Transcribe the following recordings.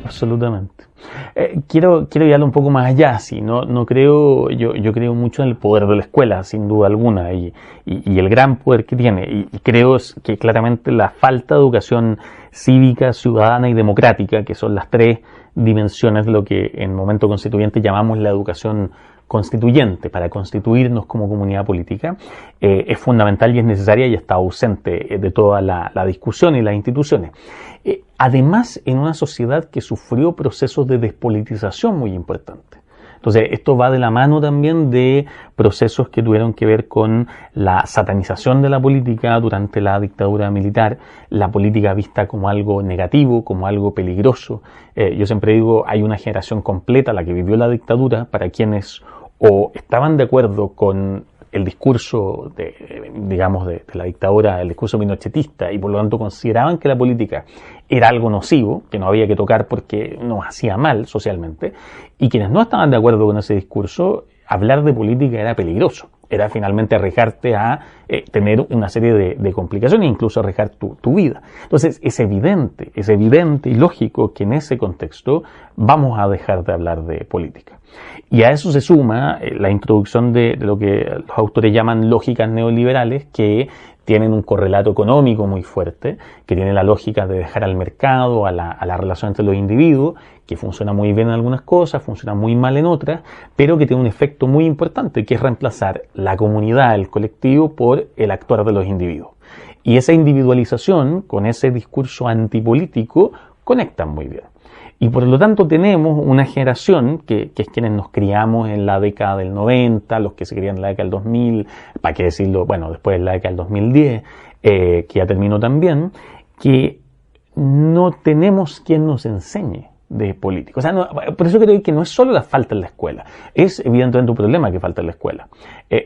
Absolutamente. Quiero llevarlo un poco más allá, sí, no creo, yo creo mucho en el poder de la escuela, sin duda alguna, y el gran poder que tiene, y creo que claramente la falta de educación cívica, ciudadana y democrática, que son las tres dimensiones de lo que en momento constituyente llamamos la educación constituyente para constituirnos como comunidad política, es fundamental y es necesaria y está ausente de toda la discusión y las instituciones. Además, en una sociedad que sufrió procesos de despolitización muy importantes. Entonces, esto va de la mano también de procesos que tuvieron que ver con la satanización de la política durante la dictadura militar, la política vista como algo negativo, como algo peligroso. Yo siempre digo, hay una generación completa, la que vivió la dictadura, para quienes o estaban de acuerdo con el discurso de la dictadura, el discurso pinochetista, y por lo tanto consideraban que la política era algo nocivo, que no había que tocar porque nos hacía mal socialmente, y quienes no estaban de acuerdo con ese discurso, hablar de política era peligroso. Era finalmente arriesgarte a tener una serie de complicaciones, incluso arriesgar tu vida. Entonces es evidente y lógico que en ese contexto vamos a dejar de hablar de política. Y a eso se suma la introducción de lo que los autores llaman lógicas neoliberales, que tienen un correlato económico muy fuerte, que tiene la lógica de dejar al mercado, a la relación entre los individuos, que funciona muy bien en algunas cosas, funciona muy mal en otras, pero que tiene un efecto muy importante, que es reemplazar la comunidad, el colectivo, por el actuar de los individuos. Y esa individualización, con ese discurso antipolítico, conectan muy bien. Y por lo tanto tenemos una generación que es quienes nos criamos en la década del 90, los que se criaron en la década del 2000, para qué decirlo, bueno, después de la década del 2010, que ya terminó también, que no tenemos quien nos enseñe de política. O sea, por eso creo que no es solo la falta en la escuela, es evidentemente un problema que falta en la escuela,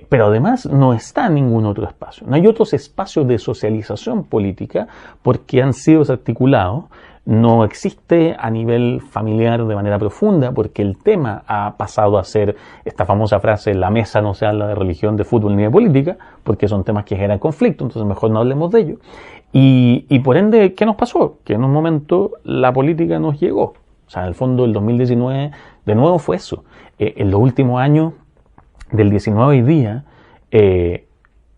pero además no está en ningún otro espacio. No hay otros espacios de socialización política porque han sido desarticulados. No existe a nivel familiar de manera profunda porque el tema ha pasado a ser esta famosa frase, la mesa no se habla de religión, de fútbol ni de política, porque son temas que generan conflicto, entonces mejor no hablemos de ello. Y por ende, ¿qué nos pasó? Que en un momento la política nos llegó. O sea, en el fondo el 2019 de nuevo fue eso. En los últimos años del 19 hoy día,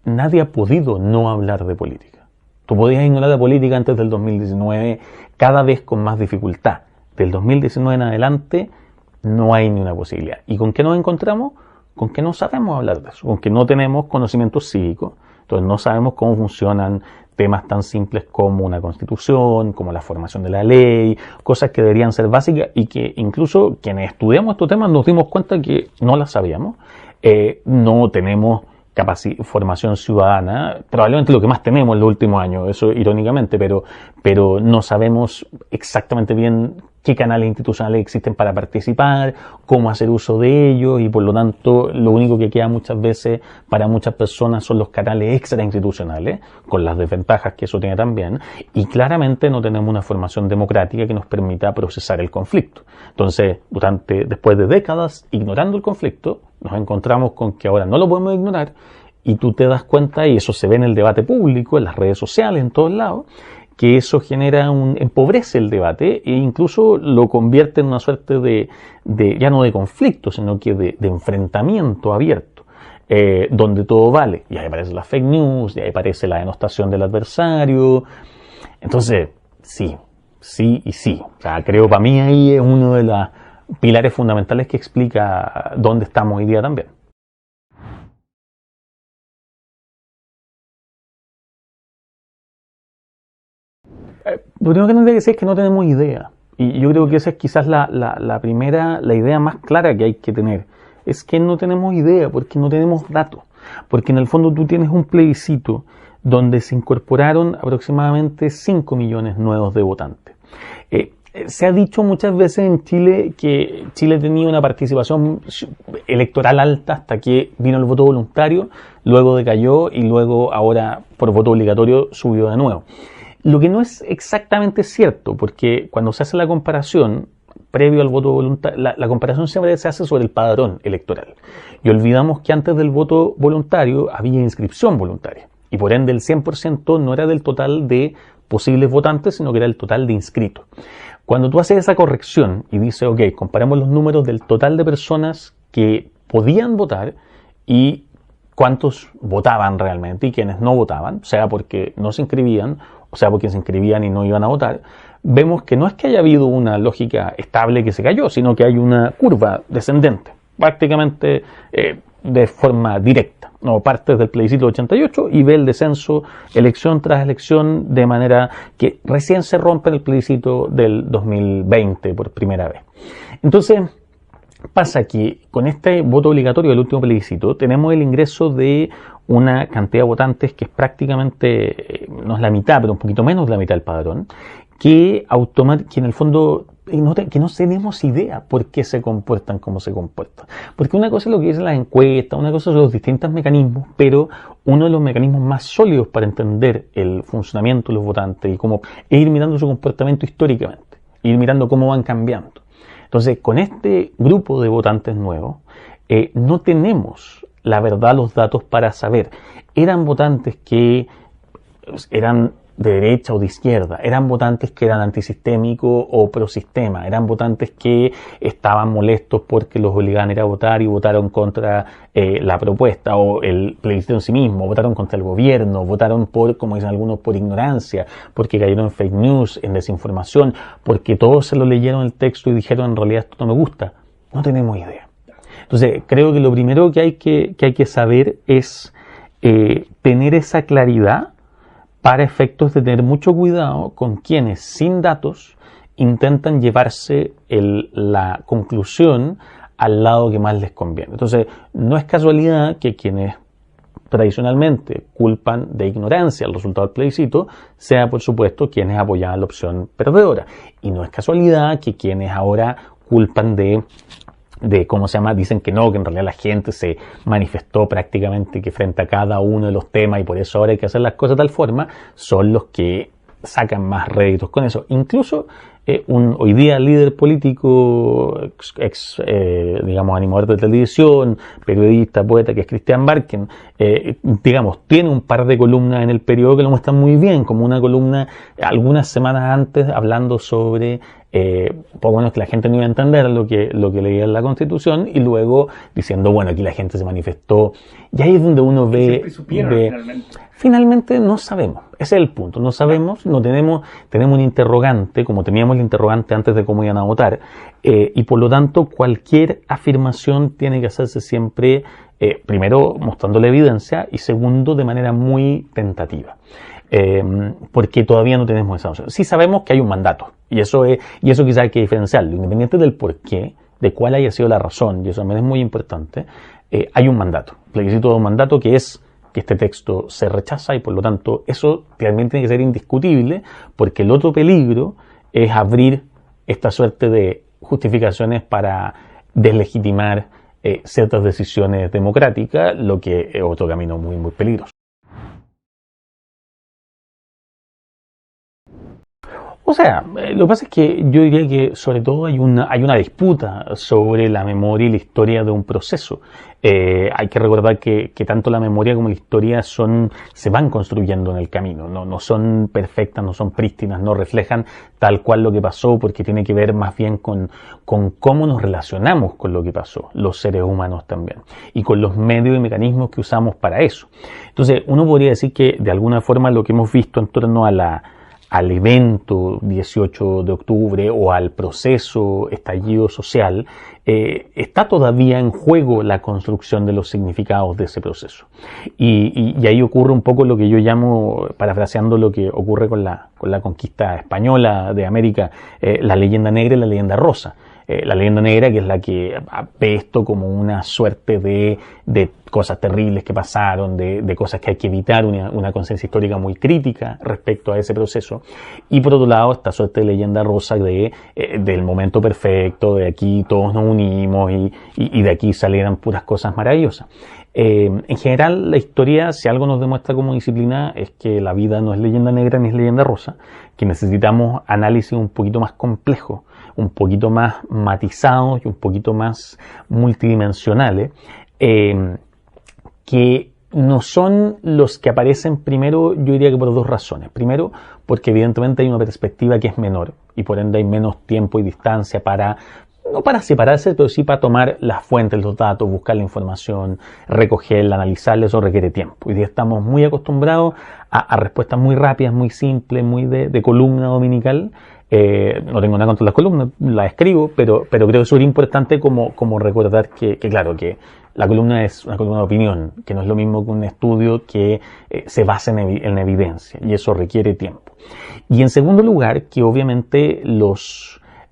nadie ha podido no hablar de política. Tú podías ignorar la política antes del 2019 cada vez con más dificultad. Del 2019 en adelante no hay ni una posibilidad. ¿Y con qué nos encontramos? Con que no sabemos hablar de eso, con que no tenemos conocimientos cívicos. Entonces no sabemos cómo funcionan temas tan simples como una constitución, como la formación de la ley, cosas que deberían ser básicas y que incluso quienes estudiamos estos temas nos dimos cuenta que no las sabíamos. No tenemos formación ciudadana, probablemente lo que más tenemos en los últimos años, eso irónicamente, pero no sabemos exactamente bien qué canales institucionales existen para participar, cómo hacer uso de ellos, y por lo tanto lo único que queda muchas veces para muchas personas son los canales extrainstitucionales, con las desventajas que eso tiene también, y claramente no tenemos una formación democrática que nos permita procesar el conflicto. Entonces, después de décadas ignorando el conflicto, nos encontramos con que ahora no lo podemos ignorar, y tú te das cuenta, y eso se ve en el debate público, en las redes sociales, en todos lados, que eso empobrece el debate e incluso lo convierte en una suerte de ya no de conflicto, sino que de enfrentamiento abierto, donde todo vale. Y ahí aparece la fake news, y ahí aparece la denostación del adversario. Entonces, sí y sí. O sea, creo para mí ahí es uno de los pilares fundamentales que explica dónde estamos hoy día también. Lo primero que tendría que decir es que no tenemos idea. Y yo creo que esa es quizás la idea más clara que hay que tener. Es que no tenemos idea, porque no tenemos datos. Porque en el fondo tú tienes un plebiscito donde se incorporaron aproximadamente 5 millones nuevos de votantes. Se ha dicho muchas veces en Chile que Chile tenía una participación electoral alta hasta que vino el voto voluntario, luego decayó y luego ahora por voto obligatorio subió de nuevo. Lo que no es exactamente cierto, porque cuando se hace la comparación, previo al voto voluntario, la comparación siempre se hace sobre el padrón electoral. Y olvidamos que antes del voto voluntario había inscripción voluntaria. Y por ende el 100% no era del total de posibles votantes, sino que era el total de inscritos. Cuando tú haces esa corrección y dices, ok, comparamos los números del total de personas que podían votar y cuántos votaban realmente y quienes no votaban, sea porque no se inscribían o sea porque se inscribían y no iban a votar, vemos que no es que haya habido una lógica estable que se cayó, sino que hay una curva descendente, prácticamente de forma directa. No, parte del plebiscito 88 y ve el descenso elección tras elección de manera que recién se rompe en el plebiscito del 2020 por primera vez. Entonces, pasa que con este voto obligatorio del último plebiscito tenemos el ingreso de una cantidad de votantes que es prácticamente, no es la mitad, pero un poquito menos de la mitad del padrón, que en el fondo que no tenemos idea por qué se comportan como se comportan. Porque una cosa es lo que dicen las encuestas, una cosa son los distintos mecanismos, pero uno de los mecanismos más sólidos para entender el funcionamiento de los votantes y cómo es ir mirando su comportamiento históricamente, ir mirando cómo van cambiando. Entonces, con este grupo de votantes nuevos, no tenemos la verdad, los datos para saber. Eran votantes que eran de derecha o de izquierda, eran votantes que eran antisistémicos o prosistema, eran votantes que estaban molestos porque los obligaban a ir a votar y votaron contra la propuesta o el plebiscito en sí mismo, votaron contra el gobierno, votaron por, como dicen algunos, por ignorancia, porque cayeron en fake news, en desinformación, porque todos se lo leyeron el texto y dijeron en realidad esto no me gusta. No tenemos idea. Entonces, creo que lo primero que hay que saber es tener esa claridad para efectos de tener mucho cuidado con quienes sin datos intentan llevarse la conclusión al lado que más les conviene. Entonces, no es casualidad que quienes tradicionalmente culpan de ignorancia el resultado del plebiscito sea, por supuesto, quienes apoyaban la opción perdedora. Y no es casualidad que quienes ahora culpan de cómo se llama, dicen que no, que en realidad la gente se manifestó prácticamente que frente a cada uno de los temas y por eso ahora hay que hacer las cosas de tal forma, son los que sacan más réditos con eso. Incluso hoy día líder político, digamos, animador de televisión, periodista, poeta, que es Christian Barken, digamos, tiene un par de columnas en el periódico que lo muestran muy bien, como una columna algunas semanas antes hablando sobre poco menos que la gente no iba a entender lo que leía en la Constitución y luego diciendo, bueno, aquí la gente se manifestó. Y ahí es donde uno ve finalmente no sabemos. Ese es el punto. No sabemos, no tenemos un interrogante, como teníamos el interrogante antes de cómo iban a votar, y por lo tanto cualquier afirmación tiene que hacerse siempre, primero mostrando la evidencia y segundo de manera muy tentativa. Porque todavía no tenemos esa opción. Sí sabemos que hay un mandato, y eso quizás hay que diferenciarlo, independiente del por qué, de cuál haya sido la razón, y eso también es muy importante, hay un mandato, plebiscito de un mandato que es que este texto se rechaza y por lo tanto eso realmente tiene que ser indiscutible, porque el otro peligro es abrir esta suerte de justificaciones para deslegitimar ciertas decisiones democráticas, lo que es otro camino muy, muy peligroso. O sea, lo que pasa es que yo diría que sobre todo hay una disputa sobre la memoria y la historia de un proceso. Hay que recordar que tanto la memoria como la historia se van construyendo en el camino, no son perfectas, no son prístinas, no reflejan tal cual lo que pasó, porque tiene que ver más bien con cómo nos relacionamos con lo que pasó, los seres humanos también, y con los medios y mecanismos que usamos para eso. Entonces, uno podría decir que de alguna forma lo que hemos visto en torno al evento 18 de octubre o al proceso estallido social, está todavía en juego la construcción de los significados de ese proceso. Y ahí ocurre un poco lo que yo llamo, parafraseando lo que ocurre con la conquista española de América, la leyenda negra y la leyenda rosa. La leyenda negra, que es la que ve esto como una suerte de cosas terribles que pasaron, de cosas que hay que evitar, una conciencia histórica muy crítica respecto a ese proceso. Y por otro lado, esta suerte de leyenda rosa del momento perfecto, de aquí todos nos unimos y de aquí salieran puras cosas maravillosas. En general, la historia, si algo nos demuestra como disciplina, es que la vida no es leyenda negra ni es leyenda rosa, que necesitamos análisis un poquito más complejos, un poquito más matizados y un poquito más multidimensionales, que no son los que aparecen primero, yo diría que por dos razones. Primero, porque evidentemente hay una perspectiva que es menor y por ende hay menos tiempo y distancia para, no para separarse, pero sí para tomar las fuentes, los datos, buscar la información, recogerla, analizarla. Eso requiere tiempo. Hoy día estamos muy acostumbrados a respuestas muy rápidas, muy simples, muy de columna dominical. No tengo nada contra las columnas, las escribo, pero creo que es súper importante como recordar que claro, que la columna es una columna de opinión, que no es lo mismo que un estudio que se basa en evidencia, y eso requiere tiempo. Y en segundo lugar, que obviamente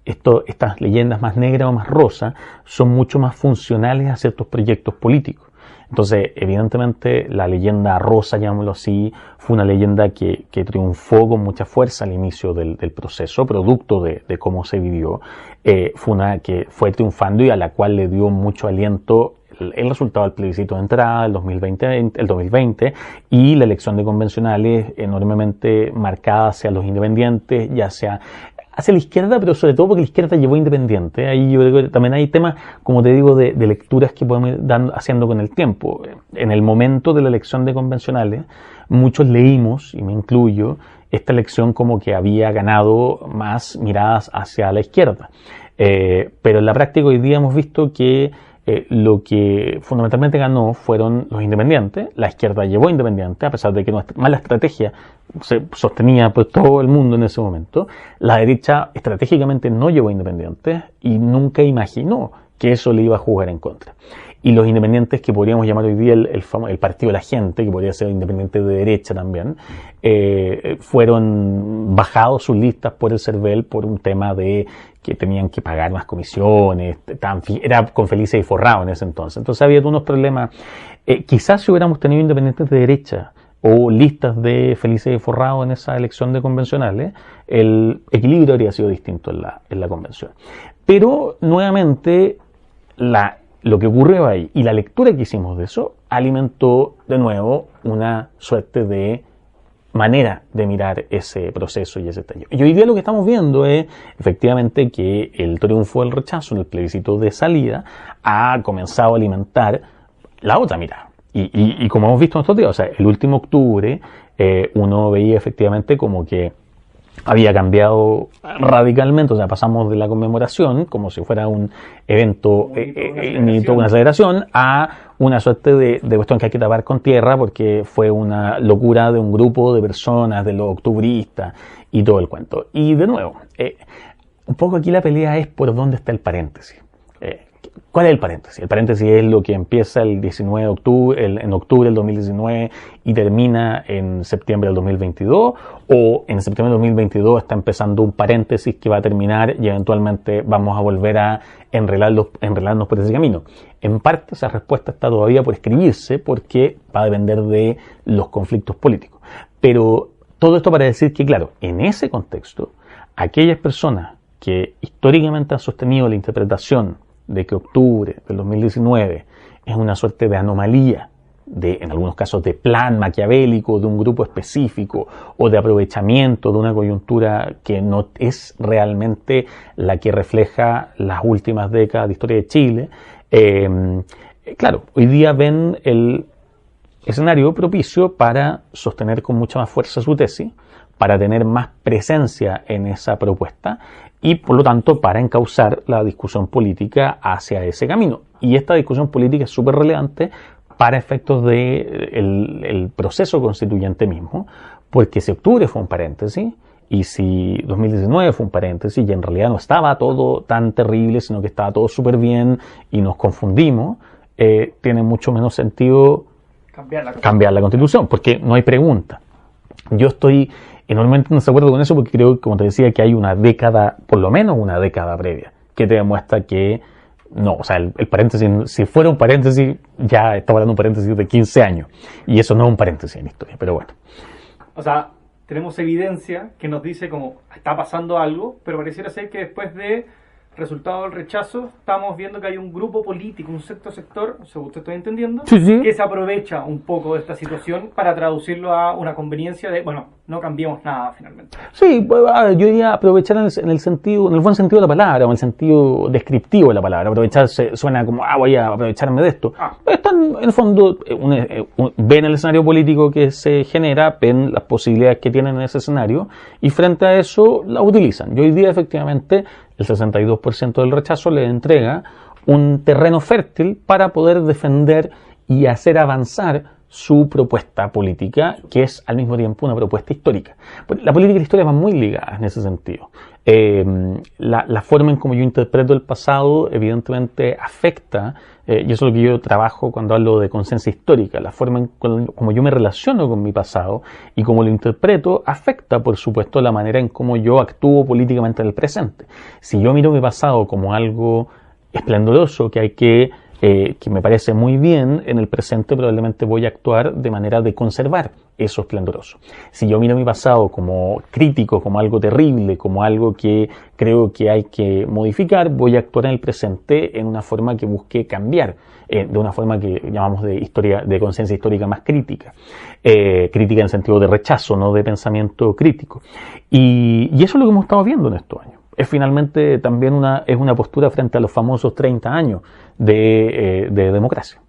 estas leyendas más negras o más rosas son mucho más funcionales a ciertos proyectos políticos. Entonces, evidentemente, la leyenda rosa, llamémoslo así, fue una leyenda que triunfó con mucha fuerza al inicio del proceso, producto de cómo se vivió. Fue una que fue triunfando y a la cual le dio mucho aliento el resultado del plebiscito de entrada, el 2020, y la elección de convencionales enormemente marcada hacia los independientes, ya sea hacia la izquierda, pero sobre todo porque la izquierda llevó independiente. Ahí yo creo que también hay temas, como te digo, de lecturas que podemos ir haciendo con el tiempo. En el momento de la elección de convencionales, muchos leímos, y me incluyo, esta elección como que había ganado más miradas hacia la izquierda. Pero en la práctica hoy día hemos visto que lo que fundamentalmente ganó fueron los independientes. La izquierda llevó independiente, a pesar de que nuestra mala estrategia se sostenía por todo el mundo en ese momento. La derecha estratégicamente no llevó independientes y nunca imaginó que eso le iba a jugar en contra. Y los independientes, que podríamos llamar hoy día el partido de la gente, que podría ser independiente de derecha también, fueron bajados sus listas por el CERVEL por un tema de que tenían que pagar más comisiones, era con Felices y Forrado en ese entonces. Entonces había unos problemas. Quizás si hubiéramos tenido independientes de derecha o listas de Felices y Forrado en esa elección de convencionales, el equilibrio habría sido distinto en la convención. Pero nuevamente lo que ocurrió ahí y la lectura que hicimos de eso alimentó de nuevo una suerte de manera de mirar ese proceso y ese estallido. Y hoy día lo que estamos viendo es efectivamente que el triunfo del rechazo en el plebiscito de salida ha comenzado a alimentar la otra mirada. Y como hemos visto en estos días, o sea, el último octubre uno veía efectivamente como que había cambiado radicalmente, o sea, pasamos de la conmemoración, como si fuera un evento, una celebración, a una suerte de cuestión que hay que tapar con tierra, porque fue una locura de un grupo de personas, de los octubristas, y todo el cuento. Y de nuevo, un poco aquí la pelea es por dónde está el paréntesis. ¿Cuál es el paréntesis? El paréntesis es lo que empieza el 19 de octubre, en octubre del 2019 y termina en septiembre del 2022, o en septiembre del 2022 está empezando un paréntesis que va a terminar y eventualmente vamos a volver a enredarnos por ese camino. En parte esa respuesta está todavía por escribirse porque va a depender de los conflictos políticos. Pero todo esto para decir que, claro, en ese contexto, aquellas personas que históricamente han sostenido la interpretación de que octubre del 2019 es una suerte de anomalía, en algunos casos de plan maquiavélico de un grupo específico o de aprovechamiento de una coyuntura que no es realmente la que refleja las últimas décadas de historia de Chile. Claro, hoy día ven el escenario propicio para sostener con mucha más fuerza su tesis, para tener más presencia en esa propuesta y por lo tanto para encauzar la discusión política hacia ese camino. Y esta discusión política es súper relevante para efectos del proceso constituyente mismo, porque si octubre fue un paréntesis y si 2019 fue un paréntesis y en realidad no estaba todo tan terrible, sino que estaba todo súper bien y nos confundimos, tiene mucho menos sentido cambiar la Constitución, porque no hay pregunta. Yo estoy enormemente en desacuerdo con eso porque creo, como te decía, que hay una década, por lo menos una década previa, que te demuestra que no, o sea, el paréntesis, si fuera un paréntesis, ya estaba hablando de un paréntesis de 15 años, y eso no es un paréntesis en la historia, pero bueno. O sea, tenemos evidencia que nos dice como está pasando algo, pero pareciera ser que después de resultado del rechazo, estamos viendo que hay un grupo político, un sexto sector, según te estoy entendiendo, Sí, sí. que se aprovecha un poco de esta situación para traducirlo a una conveniencia de, bueno, no cambiemos nada finalmente. Sí, yo diría aprovechar en el sentido, en el buen sentido de la palabra, o en el sentido descriptivo de la palabra. Aprovecharse suena como, voy a aprovecharme de esto. Están, en el fondo, ven el escenario político que se genera, ven las posibilidades que tienen en ese escenario, y frente a eso la utilizan. Y hoy día, efectivamente, el 62% del rechazo le entrega un terreno fértil para poder defender y hacer avanzar su propuesta política, que es al mismo tiempo una propuesta histórica. La política y la historia van muy ligadas en ese sentido. La forma en cómo yo interpreto el pasado evidentemente afecta, y eso es lo que yo trabajo cuando hablo de conciencia histórica, la forma en cómo yo me relaciono con mi pasado y cómo lo interpreto afecta, por supuesto, la manera en cómo yo actúo políticamente en el presente. Si yo miro mi pasado como algo esplendoroso que me parece muy bien, en el presente probablemente voy a actuar de manera de conservar eso esplendoroso. Si yo miro mi pasado como crítico, como algo terrible, como algo que creo que hay que modificar, voy a actuar en el presente en una forma que busque cambiar, de una forma que llamamos de historia, de conciencia histórica más crítica. Crítica en el sentido de rechazo, no de pensamiento crítico. Y eso es lo que hemos estado viendo en estos años. Es finalmente también una postura frente a los famosos 30 años de democracia.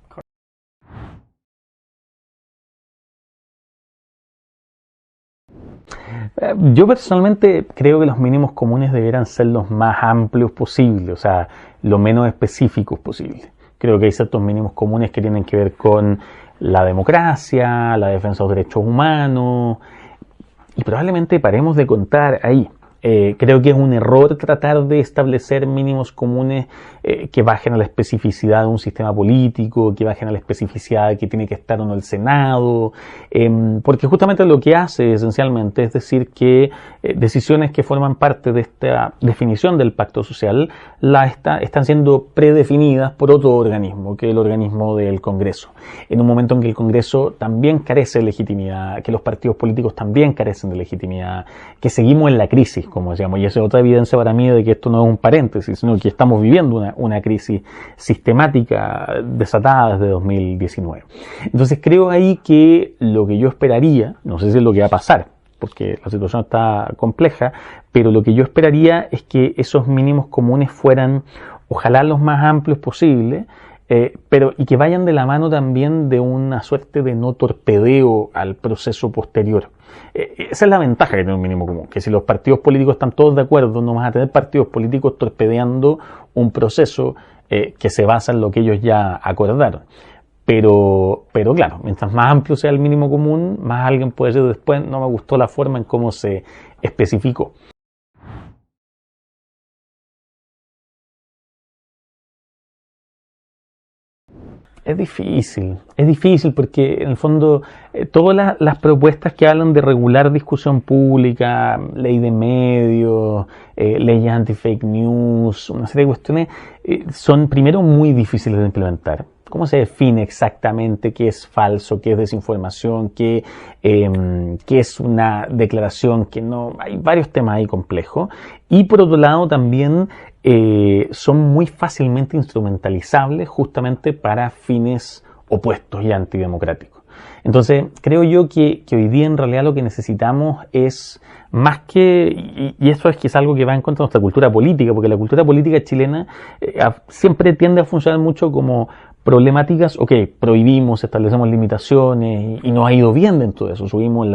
Yo personalmente creo que los mínimos comunes deberán ser los más amplios posibles, o sea, lo menos específicos posible. Creo que hay ciertos mínimos comunes que tienen que ver con la democracia, la defensa de los derechos humanos, y probablemente paremos de contar ahí. Creo que es un error tratar de establecer mínimos comunes que bajen a la especificidad de un sistema político, que bajen a la especificidad de que tiene que estar o no el Senado, porque justamente lo que hace esencialmente es decir que decisiones que forman parte de esta definición del pacto social están siendo predefinidas por otro organismo, que es el organismo del Congreso. En un momento en que el Congreso también carece de legitimidad, que los partidos políticos también carecen de legitimidad, que seguimos en la crisis, como decíamos, y esa es otra evidencia para mí de que esto no es un paréntesis, sino que estamos viviendo una crisis sistemática desatada desde 2019. Entonces creo ahí que lo que yo esperaría, no sé si es lo que va a pasar, porque la situación está compleja, pero lo que yo esperaría es que esos mínimos comunes fueran ojalá los más amplios posibles, y que vayan de la mano también de una suerte de no torpedeo al proceso posterior. Esa es la ventaja que tiene un mínimo común, que si los partidos políticos están todos de acuerdo, no vas a tener partidos políticos torpedeando un proceso que se basa en lo que ellos ya acordaron. Pero claro, mientras más amplio sea el mínimo común, más alguien puede decir después, no me gustó la forma en cómo se especificó. Es difícil porque en el fondo todas las propuestas que hablan de regular discusión pública, ley de medios, leyes anti-fake news, una serie de cuestiones, son primero muy difíciles de implementar. ¿Cómo se define exactamente qué es falso, qué es desinformación, qué es una declaración que no? Hay varios temas ahí complejos. Y por otro lado también son muy fácilmente instrumentalizables justamente para fines opuestos y antidemocráticos. Entonces, creo yo que hoy día en realidad lo que necesitamos es más que, y eso es que es algo que va en contra de nuestra cultura política, porque la cultura política chilena siempre tiende a funcionar mucho como problemáticas, prohibimos, establecemos limitaciones y nos ha ido bien dentro de eso. Subimos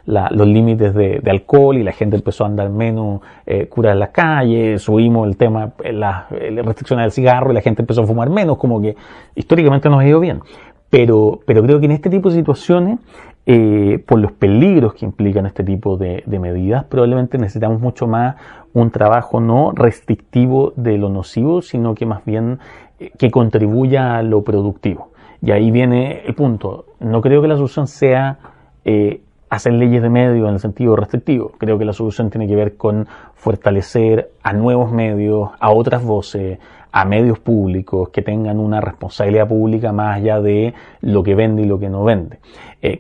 los límites de alcohol y la gente empezó a andar menos cura en las calles, subimos el tema, las restricciones del cigarro y la gente empezó a fumar menos, como que históricamente nos ha ido bien. Pero creo que en este tipo de situaciones, por los peligros que implican este tipo de medidas, probablemente necesitamos mucho más un trabajo no restrictivo de lo nocivo, sino que más bien que contribuya a lo productivo. Y ahí viene el punto. No creo que la solución sea hacer leyes de medio en el sentido restrictivo. Creo que la solución tiene que ver con fortalecer a nuevos medios, a otras voces, a medios públicos que tengan una responsabilidad pública más allá de lo que vende y lo que no vende.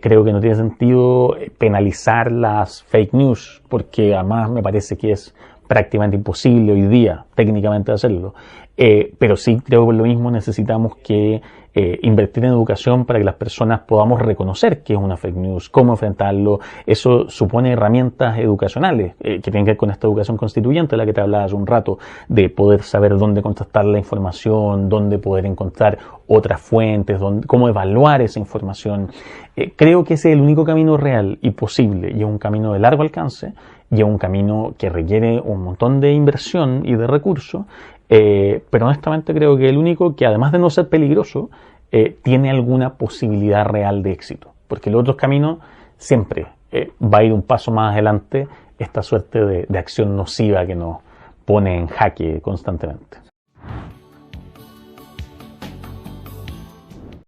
Creo que no tiene sentido penalizar las fake news, porque además me parece que es prácticamente imposible hoy día técnicamente hacerlo, pero sí creo que por lo mismo necesitamos que invertir en educación para que las personas podamos reconocer qué es una fake news, cómo enfrentarlo. Eso supone herramientas educacionales que tienen que ver con esta educación constituyente, de la que te hablaba hace un rato, de poder saber dónde contrastar la información, dónde poder encontrar otras fuentes, cómo evaluar esa información. Creo que ese es el único camino real y posible, y es un camino de largo alcance, y es un camino que requiere un montón de inversión y de recursos, pero honestamente creo que el único que, además de no ser peligroso, tiene alguna posibilidad real de éxito, porque los otros caminos siempre va a ir un paso más adelante esta suerte de acción nociva que nos pone en jaque constantemente.